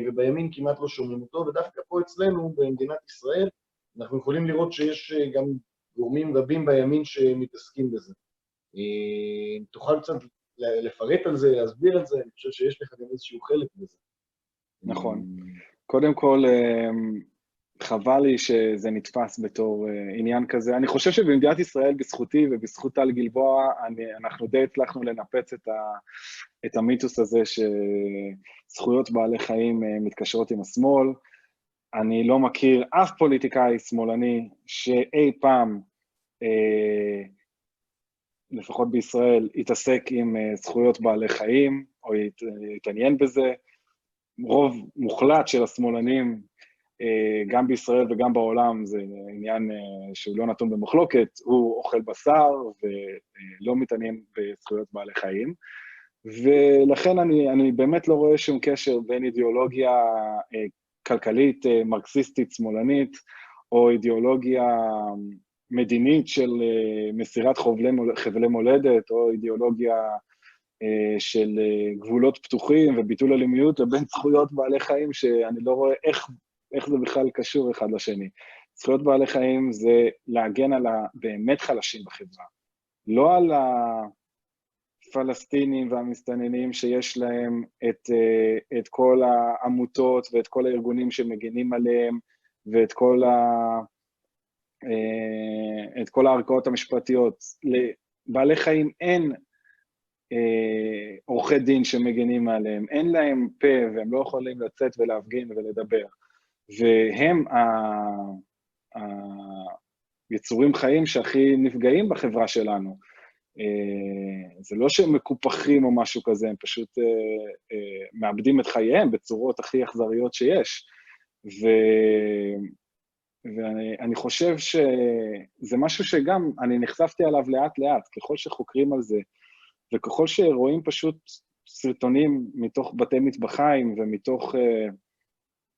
ובימין כמעט לא שומעים אותו, ודווקא פה אצלנו, במדינת ישראל, אנחנו יכולים לראות שיש גם גורמים רבים בימין שמתעסקים בזה. תוכל קצת לפרט על זה, להסביר את זה, אני חושב שיש לך גם איזשהו חלק בזה. נכון. קודם כל, חבל לי שזה נתפס בתור עניין כזה. אני חושב שבמדינת ישראל, בזכותי ובזכות טל גלבוע, אנחנו די הצלחנו לנפץ את המיתוס הזה שזכויות בעלי חיים מתקשרות עם השמאל. אני לא מכיר אף פוליטיקאי שמאלני שאי פעם, לפחות בישראל, התעסק עם זכויות בעלי חיים, או התעניין בזה. רוב מוחלט של השמאלנים, גם בישראל וגם בעולם, זה עניין שהוא לא נתון במחלוקת, הוא אוכל בשר ולא מתעניין בזכויות בעלי חיים, ולכן אני באמת לא רואה שום קשר בין אידיאולוגיה כלכלית, מרקסיסטית, שמאלנית, או אידיאולוגיה מדינית של מסירת חבלי מולדת, או אידיאולוגיה של גבולות פתוחים וביטול אלימות, לבין זכויות בעלי חיים שאני לא רואה איך זה בכלל קשור אחד לשני. זכויות בעלי חיים זה להגן על הבאמת חלשים בחברה, לא על הפלסטינים והמסתננים שיש להם את כל העמותות ואת כל הארגונים שמגינים עליהם, ואת כל הערכאות המשפטיות. לבעלי חיים אין עורכי דין שמגנים עליהם, אין להם פה והם לא יכולים לצאת ולהפגין ולדבר. והם היצורים חיים שהכי נפגעים בחברה שלנו. זה לא שהם מקופחים או משהו כזה, הם פשוט מאבדים את חייהם בצורות הכי אכזריות שיש. ואני חושב שזה משהו שגם אני נחשפתי עליו לאט לאט, ככל שחוקרים על זה, וככל שרואים פשוט סרטונים מתוך בתי מטבחיים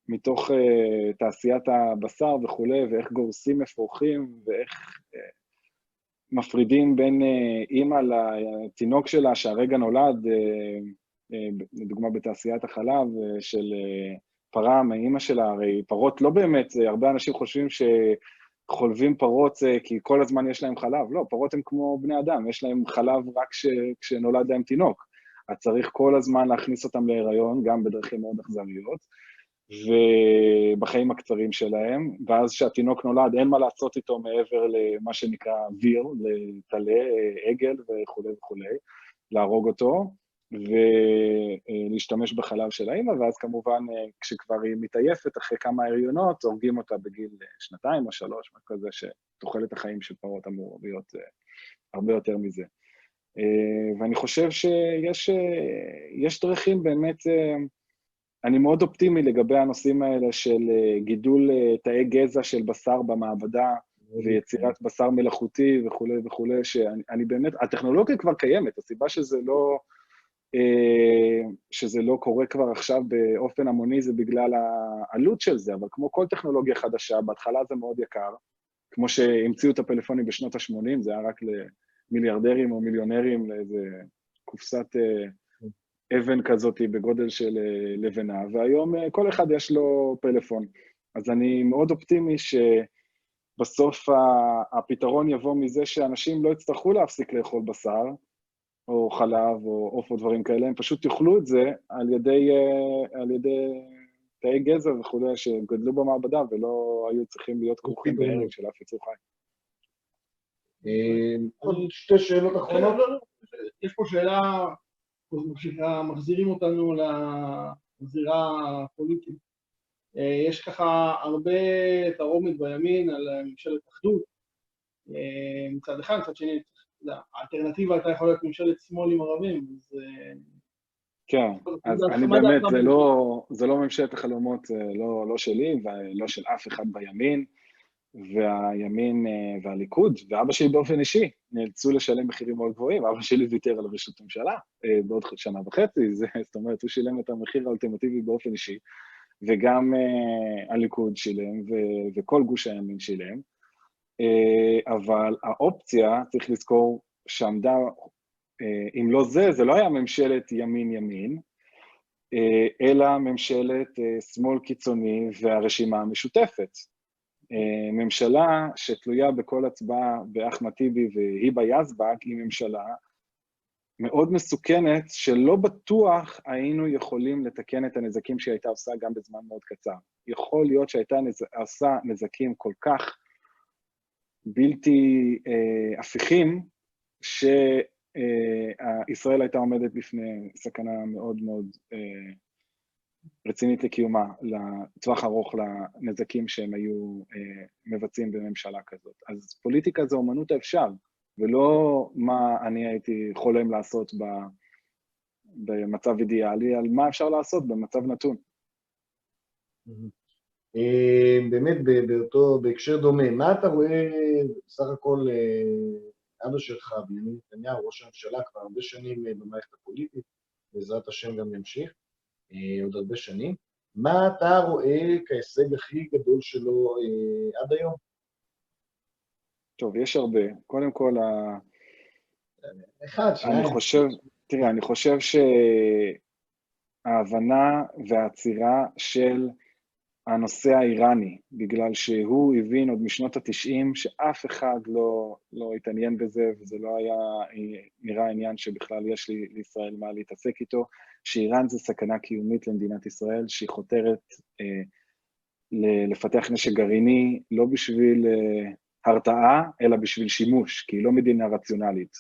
ומתוך תעשיית הבשר וכו', ואיך גורסים אפרוחים, ואיך מפרידים בין אימא לתינוק שלה שהרגע נולד, לדוגמה בתעשיית החלב של פרה מאימא שלה, הרי פרות לא באמת, הרבה אנשים חושבים שחולבים פרות כי כל הזמן יש להם חלב, לא, פרות הם כמו בני אדם, יש להם חלב רק כשנולד להם תינוק, אז צריך כל הזמן להכניס אותם להיריון, גם בדרכים מאוד אכזריות, ובחיים הקצרים שלהם, ואז שהתינוק נולד, אין מה לעשות איתו מעבר למה שנקרא ויר, לטלה, עגל וכו' וכו', להרוג אותו, ולהשתמש בחלב של האמא, ואז כמובן כשכבר היא מתעייפת אחרי כמה הריונות, הורגים אותה בגיל 2 או 3, כזה שתוחלת החיים של פרות אמור להיות הרבה יותר מזה. ואני חושב שיש דרכים באמת, אני מאוד אופטימי לגבי הנושאים האלה של גידול תאי גזע של בשר במעבדה, ויצירת בשר מלאכותי וכו' וכו', שאני באמת, הטכנולוגיה כבר קיימת, הסיבה שזה לא קורה כבר עכשיו באופן המוני, זה בגלל העלות של זה, אבל כמו כל טכנולוגיה חדשה, בהתחלה זה מאוד יקר, כמו שהמציאו את הפלאפונים בשנות ה-80, זה היה רק למיליארדרים או מיליונרים, לאיזה קופסת אבן כזאת בגודל של לבנה, והיום כל אחד יש לו פלאפון. אז אני מאוד אופטימי שבסוף הפתרון יבוא מזה שאנשים לא יצטרכו להפסיק לאכול בשר, או חלב, או עוף או דברים כאלה, הם פשוט יאכלו את זה על ידי תאי גזע וכו' שגדלו במעבדה, ולא היו צריכים להיות כרוכים בערב של אף יצור חי. עוד שתי שאלות אחרונות. יש פה שאלה, מחזירים אותנו לזירה הפוליטית. יש ככה הרבה תרעומת בימין על ממשלת אחדות, מצד אחד, מצד שני, האלטרנטיבה הייתה יכולה להיות ממשלת שמאל עם ערבים, אז... כן, אז אני באמת, זה לא ממשלת החלומות, לא שלי, ולא של אף אחד בימין, והימין והליכוד, ואבא שלי באופן אישי, נאלצו לשלם מחירים מאוד גבוהים, אבא שלי ויתר על ראשות הממשלה, בעוד שנה וחצי, זאת אומרת, הוא שילם את המחיר האולטימטיבי באופן אישי, וגם הליכוד שילם, וכל גוש הימין שילם, אבל האופציה, צריך לזכור, שעמדה, אם לא זה לא היה ממשלת ימין-ימין, אלא ממשלת שמאל קיצוני והרשימה המשותפת. ממשלה שתלויה בכל הצבעה באחמד טיבי והיבה יזבק היא ממשלה מאוד מסוכנת, שלא בטוח היינו יכולים לתקן את הנזקים שהיא הייתה עושה גם בזמן מאוד קצר. יכול להיות שהייתה עושה נזקים כל כך בלתי הפיכים, שישראל הייתה עומדת בפני סכנה מאוד מאוד רצינית לקיומה, לטווח ארוך לנזקים שהם היו מבצעים בממשלה כזאת. אז פוליטיקה זה אומנות האפשר, ולא מה אני הייתי חולם לעשות במצב אידיאלי, על מה אפשר לעשות במצב נתון. באמת בהקשר דומה, מה אתה רואה בסך הכל אבא שלך, בנימין נתניהו, ראש הממשלה, כבר הרבה שנים במערכת הפוליטית, בעזרת השם גם ימשיך, עוד הרבה שנים, מה אתה רואה כהישג הכי גדול שלו עד היום? טוב, יש הרבה. קודם כל, אחד, שניים. אני חושב שההבנה והעצירה של הנושא האיראני, בגלל שהוא הבין עוד משנות ה-90 שאף אחד לא התעניין בזה, וזה לא היה נראה עניין שבכלל יש לישראל מה להתעסק איתו, שאיראן זה סכנה קיומית למדינת ישראל, שהיא חותרת לפתח נשק גרעיני, לא בשביל הרתעה, אלא בשביל שימוש, כי היא לא מדינה רציונלית,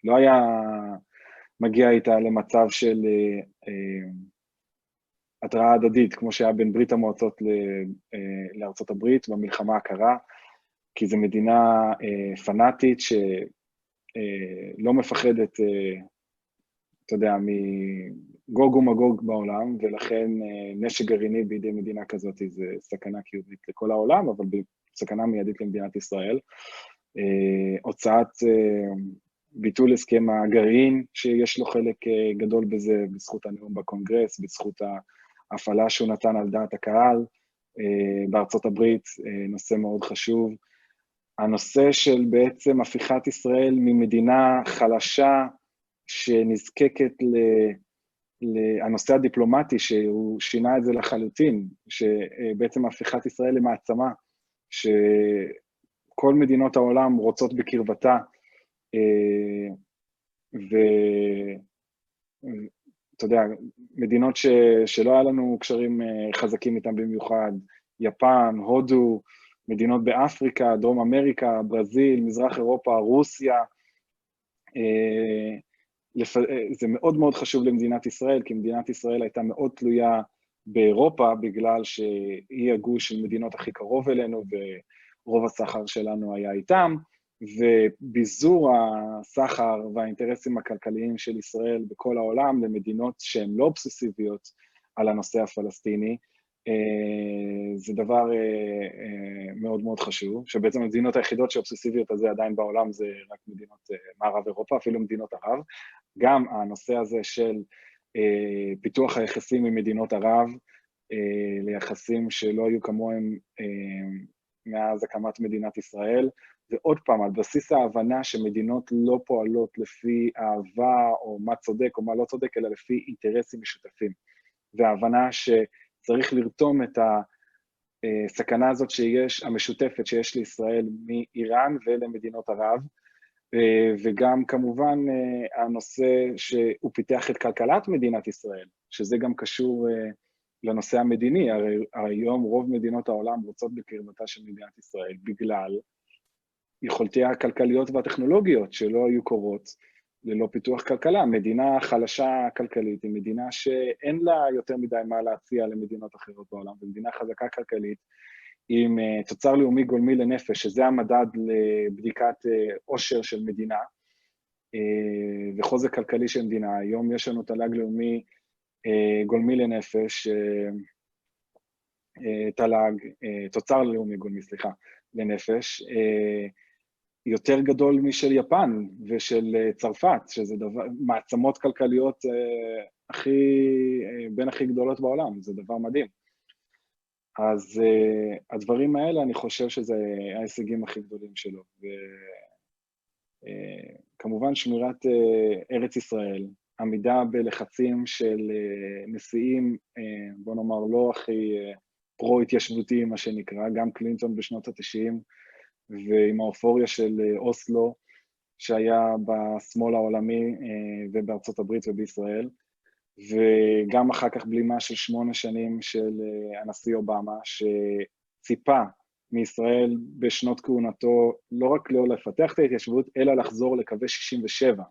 ולא היה מגיע איתה למצב של התראה הדדית, כמו שהיה בין ברית המועצות לארצות הברית, במלחמה הקרה, כי זו מדינה פנאטית שלא מפחדת, אתה יודע, מגוג ומגוג בעולם, ולכן נשק גרעיני בידי מדינה כזאת זה סכנה קיומית לכל העולם, אבל סכנה מיידית למדינת ישראל. הוצאת ביטול הסכם הגרעין, שיש לו חלק גדול בזה, בזכות הנאום בקונגרס, בזכות ההפעלה שהוא נתן על דעת הקהל, בארצות הברית, נושא מאוד חשוב. הנושא של בעצם הפיכת ישראל ממדינה חלשה, שנזקקת הנושא הדיפלומטי, שהוא שינה את זה לחלוטין, שבעצם הפיכת ישראל למעצמה, שכל מדינות העולם רוצות בקרבתה, ואתה יודע, מדינות שלא היה לנו קשרים חזקים איתם במיוחד, יפן, הודו, מדינות באפריקה, דרום אמריקה, ברזיל, מזרח אירופה, רוסיה, זה מאוד מאוד חשוב למדינת ישראל, כי מדינת ישראל הייתה מאוד תלויה באירופה, בגלל שהיא הגוש של מדינות הכי קרוב אלינו, ורוב הסחר שלנו היה איתם, וביזור הסחר והאינטרסים הכלכליים של ישראל בכל העולם, למדינות שהן לא אובססיביות על הנושא הפלסטיני, זה דבר מאוד מאוד חשוב, שבעצם המדינות היחידות שאובססיביות הזה עדיין בעולם זה רק מדינות מערב אירופה, אפילו מדינות ערב. גם הנושא הזה של פיתוח היחסים עם מדינות ערב, ליחסים שלא היו כמוהם מאז הקמת מדינת ישראל, ועוד פעם, על בסיס ההבנה שמדינות לא פועלות לפי אהבה או מה צודק או מה לא צודק, אלא לפי אינטרסים משותפים. וההבנה שצריך לרתום את הסכנה הזאת המשותפת שיש לישראל מאיראן ולמדינות ערב, וגם כמובן הנושא שהוא פיתח את כלכלת מדינת ישראל, שזה גם קשור לנושא המדיני. הרי היום רוב מדינות העולם רוצות בקרבתה של מדינת ישראל, בגלל יכולתיה הכלכליות והטכנולוגיות שלא היו קורות ללא פיתוח כלכלה. מדינה חלשה כלכלית היא מדינה שאין לה יותר מדי מה להציע למדינות אחרות בעולם, ומדינה חזקה כלכלית עם תוצר לאומי גולמי לנפש, שזה המדד לבדיקת עושר של מדינה, וחוזק כלכלי של מדינה. היום יש לנו תל"ג לאומי גולמי לנפש, תוצר לאומי גולמי, סליחה, לנפש, יותר גדול משל יפן ושל צרפת, שזה מעצמות כלכליות בין הכי גדולות בעולם, זה דבר מדהים. אז הדברים האלה, אני חושב שזה ההישגים הכי גדולים שלו. וכמובן שמירת ארץ ישראל, עמידה בלחצים של נשיאים, בוא נאמר, לא הכי פרו-התיישבותיים, מה שנקרא, גם קלינטון בשנות ה-90, ועם האופוריה של אוסלו, שהיה בשמאל העולמי ובארצות הברית ובישראל, וגם אחר כך בלימה של 8 שנים של הנשיא אובמה, שציפה מישראל בשנות כהונתו לא רק לא לפתח את ההתיישבות, אלא לחזור לקווי 67.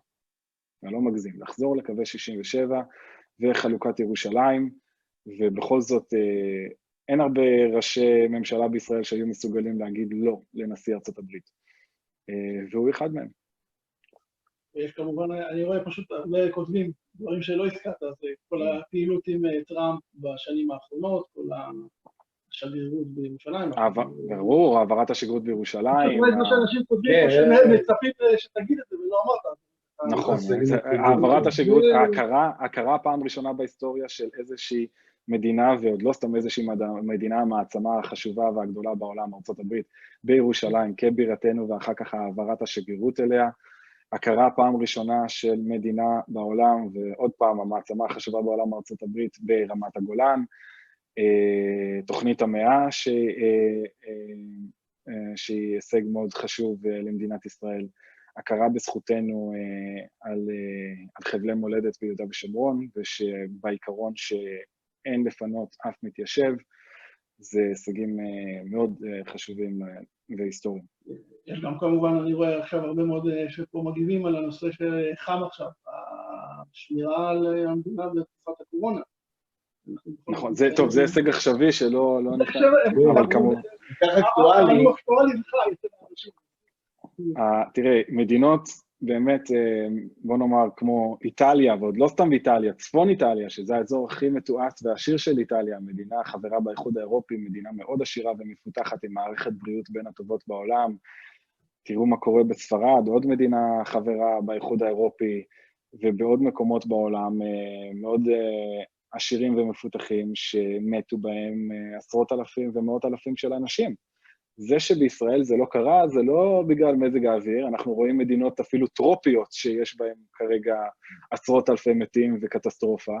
אני לא מגזים, לחזור לקווי 67 וחלוקת ירושלים, ובכל זאת אין הרבה ראשי ממשלה בישראל שהיו מסוגלים להגיד לא לנשיא ארצות הברית, והוא אחד מהם. יש כמובן, אני רואה פשוט הרבה כותבים, דברים שלא הזכרת, אז כל הפעילות עם טראמפ בשנים האחרונות, כל השגרירות בירושלים. ברור, העברת השגרירות בירושלים. זאת מה שאנשים כותבים, מצפים שתגיד את זה ולא אמרת. נכון, העברת השגרירות, ההכרה פעם ראשונה בהיסטוריה של איזושהי מדינה, ועוד לא סתם איזושהי מדינה, המעצמה החשובה והגדולה בעולם, ארצות הברית, בירושלים כבירתנו, ואחר כך העברת השגרירות אליה, הכרה פעם ראשונה של מדינה בעולם, ועוד פעם המעצמה החשובה בעולם, ארצות הברית, ברמת הגולן, תוכנית המאה, שהיא הישג מאוד חשוב למדינת ישראל, הכרה בזכותנו על חבלי מולדת ביהודה ושומרון, ושבעיקרון שאין לפנות אף מתיישב, זה הישגים מאוד חשובים והיסטוריים. יש גם כמובן, אני רואה עכשיו הרבה מאוד שפה מגיבים על הנושא שחם עכשיו, השמירה על המדינה בתקופת הקורונה. נכון, זה טוב, זה הישג עכשווי שלא נכנס, אבל כמובן. כך אקטואלי. הוא אקטואלי בכלל, יותר אנשים. תראה, מדינות באמת, בוא נאמר, כמו איטליה, ועוד לא סתם איטליה, צפון איטליה, שזה האזור הכי מתועש והעשיר של איטליה, מדינה חברה באיחוד האירופי, מדינה מאוד עשירה ומפותחת עם מערכת בריאות בין הטובות בעולם. תראו מה קורה בספרד, עוד מדינה חברה באיחוד האירופי, ובעוד מקומות בעולם מאוד עשירים ומפותחים, שמתו בהם עשרות אלפים ומאות אלפים של אנשים. זה שבישראל זה לא קרה, זה לא בגלל מזג האוויר, אנחנו רואים מדינות אפילו טרופיות שיש בהן כרגע עשרות אלפי מתים וקטסטרופה,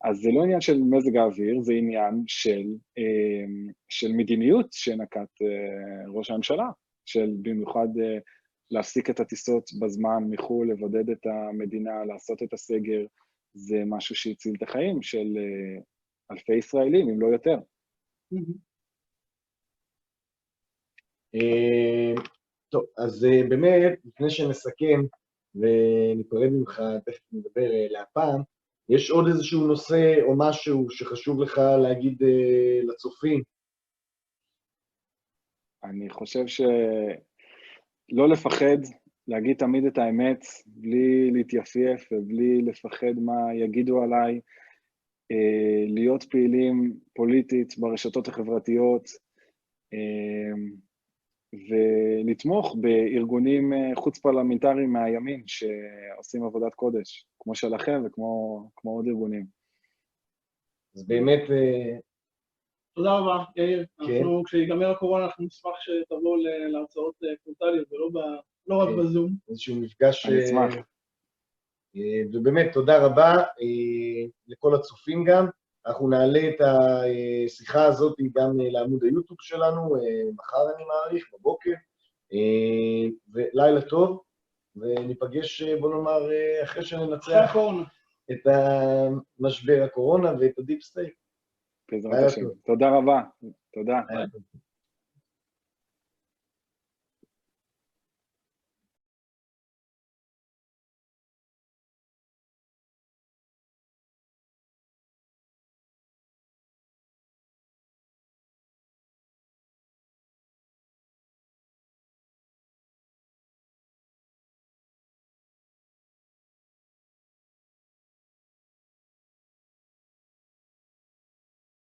אז זה לא עניין של מזג האוויר, זה עניין של מדיניות שנקט ראש הממשלה, של במיוחד להפסיק את הטיסות בזמן מחו"ל, לבודד את המדינה, לעשות את הסגר, זה משהו שהציל את החיים של אלפי ישראלים, אם לא יותר. טוב, אז באמת, לפני שנסכם וניפרד ממך, תכף נדבר להפעם, יש עוד איזשהו נושא או משהו שחשוב לך להגיד לצופים? אני חושב שלא לפחד, להגיד תמיד את האמת, בלי להתייפייף ובלי לפחד מה יגידו עליי, להיות פעילים פוליטית ברשתות החברתיות, ולתמוך בארגונים חוץ פרלמנטריים מהימין שעושים עבודת קודש, כמו שלכם וכמו עוד ארגונים. אז באמת... תודה רבה, יאיר. אנחנו, כשיגמר הקורונה, אנחנו נשמח שתבוא להרצאות פרונטליות ולא רק בזום. איזשהו מפגש... אני אשמח. ובאמת, תודה רבה לכל הצופים גם. אנחנו נעלה את השיחה הזאת גם לעמוד היוטיוב שלנו, מחר אני מעריך, בבוקר, ולילה טוב, וניפגש, בוא נאמר, אחרי שננצח את משבר הקורונה ואת הדיפ סטייט. תודה רבה, תודה.